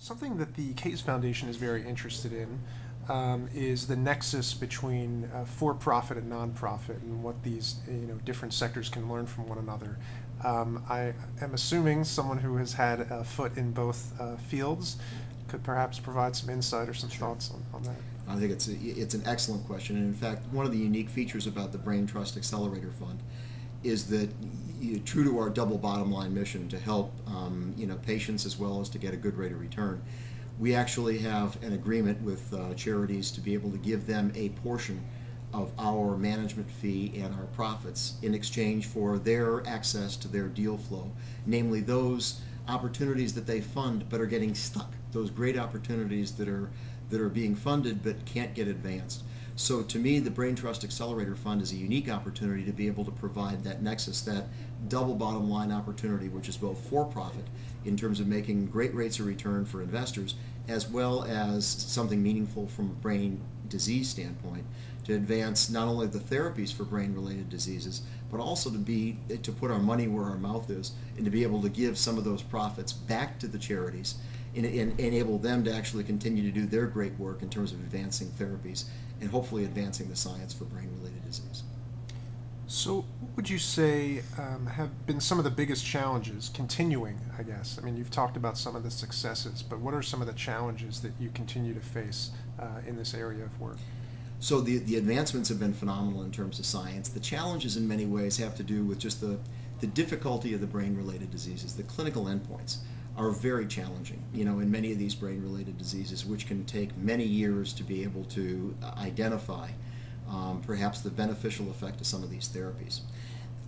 Something that the Case Foundation is very interested in is the nexus between for-profit and nonprofit, and what these different sectors can learn from one another. I am assuming someone who has had a foot in both fields could perhaps provide some insight or some thoughts on that. I think it's an excellent question, and in fact, one of the unique features about the Brain Trust Accelerator Fund is that, true to our double bottom line mission to help patients as well as to get a good rate of return, we actually have an agreement with charities to be able to give them a portion of our management fee and our profits in exchange for their access to their deal flow, namely those opportunities that they fund but are getting stuck, those great opportunities that are being funded but can't get advanced. So to me, the Brain Trust Accelerator Fund is a unique opportunity to be able to provide that nexus, that double bottom line opportunity, which is both for-profit in terms of making great rates of return for investors, as well as something meaningful from a brain disease standpoint, to advance not only the therapies for brain-related diseases, but also to put our money where our mouth is, and to be able to give some of those profits back to the charities and enable them to actually continue to do their great work in terms of advancing therapies and hopefully advancing the science for brain-related disease. So, what would you say have been some of the biggest challenges continuing, I guess? I mean, you've talked about some of the successes, but what are some of the challenges that you continue to face in this area of work? So the advancements have been phenomenal in terms of science. The challenges in many ways have to do with just the difficulty of the brain-related diseases. The clinical endpoints are very challenging, in many of these brain-related diseases, which can take many years to be able to identify perhaps the beneficial effect of some of these therapies.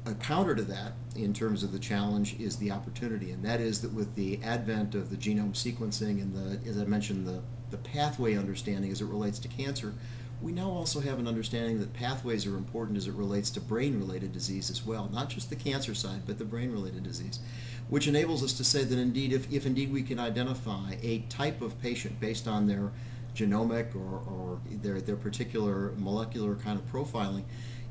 A counter to that, in terms of the challenge, is the opportunity, and that is that with the advent of the genome sequencing and as I mentioned, the pathway understanding as it relates to cancer, we now also have an understanding that pathways are important as it relates to brain-related disease as well, not just the cancer side, but the brain-related disease, which enables us to say that indeed, if indeed we can identify a type of patient based on their genomic or their particular molecular kind of profiling,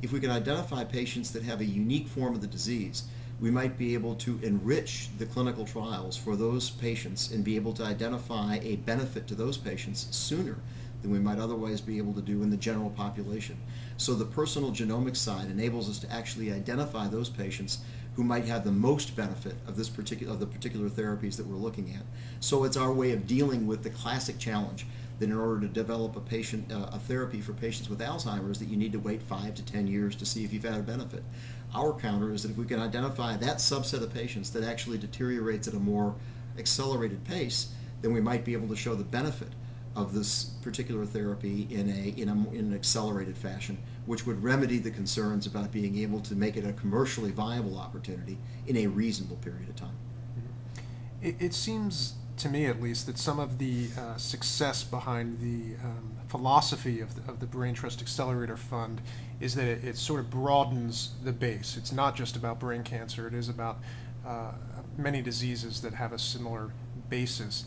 if we can identify patients that have a unique form of the disease, we might be able to enrich the clinical trials for those patients and be able to identify a benefit to those patients sooner than we might otherwise be able to do in the general population. So the personal genomics side enables us to actually identify those patients who might have the most benefit of the particular therapies that we're looking at. So it's our way of dealing with the classic challenge that in order to develop a therapy for patients with Alzheimer's, that you need to wait 5 to 10 years to see if you've had a benefit. Our counter is that if we can identify that subset of patients that actually deteriorates at a more accelerated pace, then we might be able to show the benefit of this particular therapy in an accelerated fashion, which would remedy the concerns about being able to make it a commercially viable opportunity in a reasonable period of time. It seems to me, at least, that some of the success behind the philosophy of the Brain Trust Accelerator Fund is that it sort of broadens the base. It's not just about brain cancer, it is about many diseases that have a similar basis.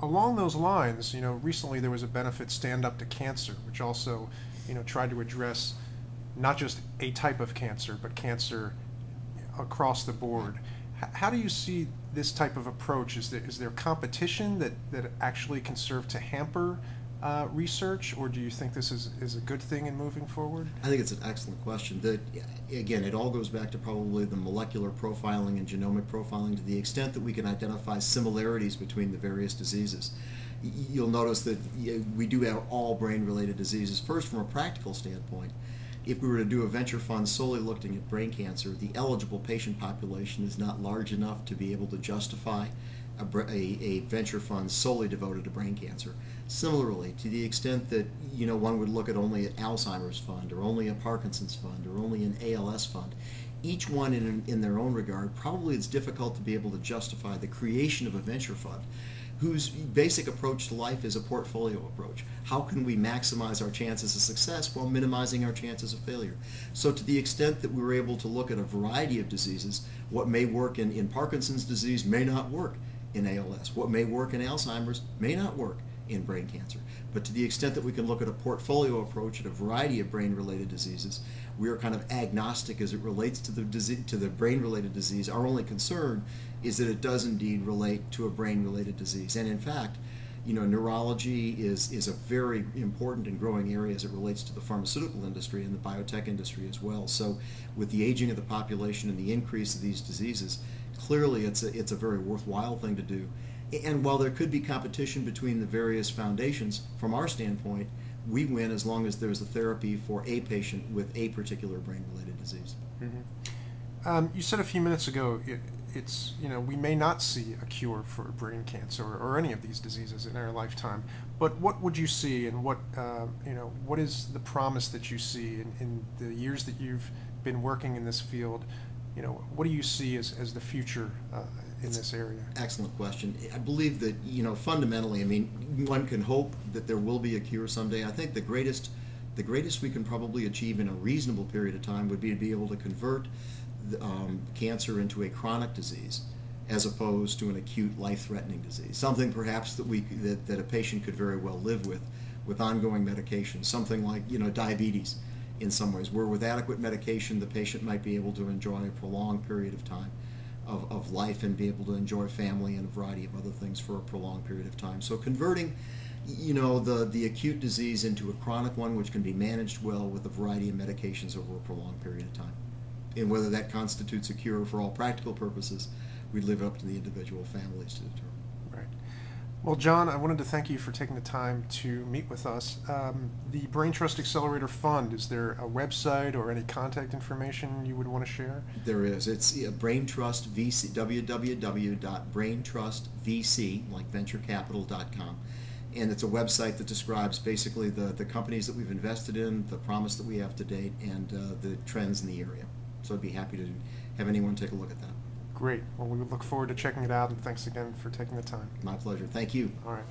Along those lines, recently there was a benefit, Stand Up to Cancer, which also, tried to address not just a type of cancer, but cancer across the board. How do you see this type of approach? Is there competition that actually can serve to hamper research, or do you think this is a good thing in moving forward? I think it's an excellent question. Again, it all goes back to probably the molecular profiling and genomic profiling, to the extent that we can identify similarities between the various diseases. You'll notice that we do have all brain-related diseases. First, from a practical standpoint, if we were to do a venture fund solely looking at brain cancer, the eligible patient population is not large enough to be able to justify a venture fund solely devoted to brain cancer. Similarly, to the extent that one would look at only an Alzheimer's fund, or only a Parkinson's fund, or only an ALS fund, each one in their own regard, probably it's difficult to be able to justify the creation of a venture fund whose basic approach to life is a portfolio approach. How can we maximize our chances of success while minimizing our chances of failure? So to the extent that we were able to look at a variety of diseases, what may work in Parkinson's disease may not work in ALS. What may work in Alzheimer's may not work in brain cancer. But to the extent that we can look at a portfolio approach at a variety of brain-related diseases, we are kind of agnostic as it relates to the brain-related disease. Our only concern is that it does indeed relate to a brain-related disease. And in fact, neurology is a very important and growing area as it relates to the pharmaceutical industry and the biotech industry as well. So with the aging of the population and the increase of these diseases, clearly it's a very worthwhile thing to do. And while there could be competition between the various foundations, from our standpoint, we win as long as there's a therapy for a patient with a particular brain-related disease. Mm-hmm. You said a few minutes ago, it's we may not see a cure for brain cancer or any of these diseases in our lifetime. But what would you see, and what what is the promise that you see in the years that you've been working in this field? What do you see as the future in this area? Excellent question. I believe that, fundamentally, one can hope that there will be a cure someday. I think the greatest we can probably achieve in a reasonable period of time would be to be able to convert cancer into a chronic disease as opposed to an acute life-threatening disease. Something perhaps that a patient could very well live with ongoing medication. Something like, diabetes in some ways, where with adequate medication the patient might be able to enjoy a prolonged period of time of life and be able to enjoy family and a variety of other things for a prolonged period of time. So converting the acute disease into a chronic one which can be managed well with a variety of medications over a prolonged period of time. And whether that constitutes a cure for all practical purposes, we leave it up to the individual families to determine. Right. Well, John, I wanted to thank you for taking the time to meet with us. The Brain Trust Accelerator Fund, is there a website or any contact information you would want to share? There is. It's Brain Trust VC, www.braintrustvc, like venturecapital.com. And it's a website that describes basically the companies that we've invested in, the promise that we have to date, and the trends in the area. So I'd be happy to have anyone take a look at that. Great. Well, we look forward to checking it out, and thanks again for taking the time. My pleasure. Thank you. All right.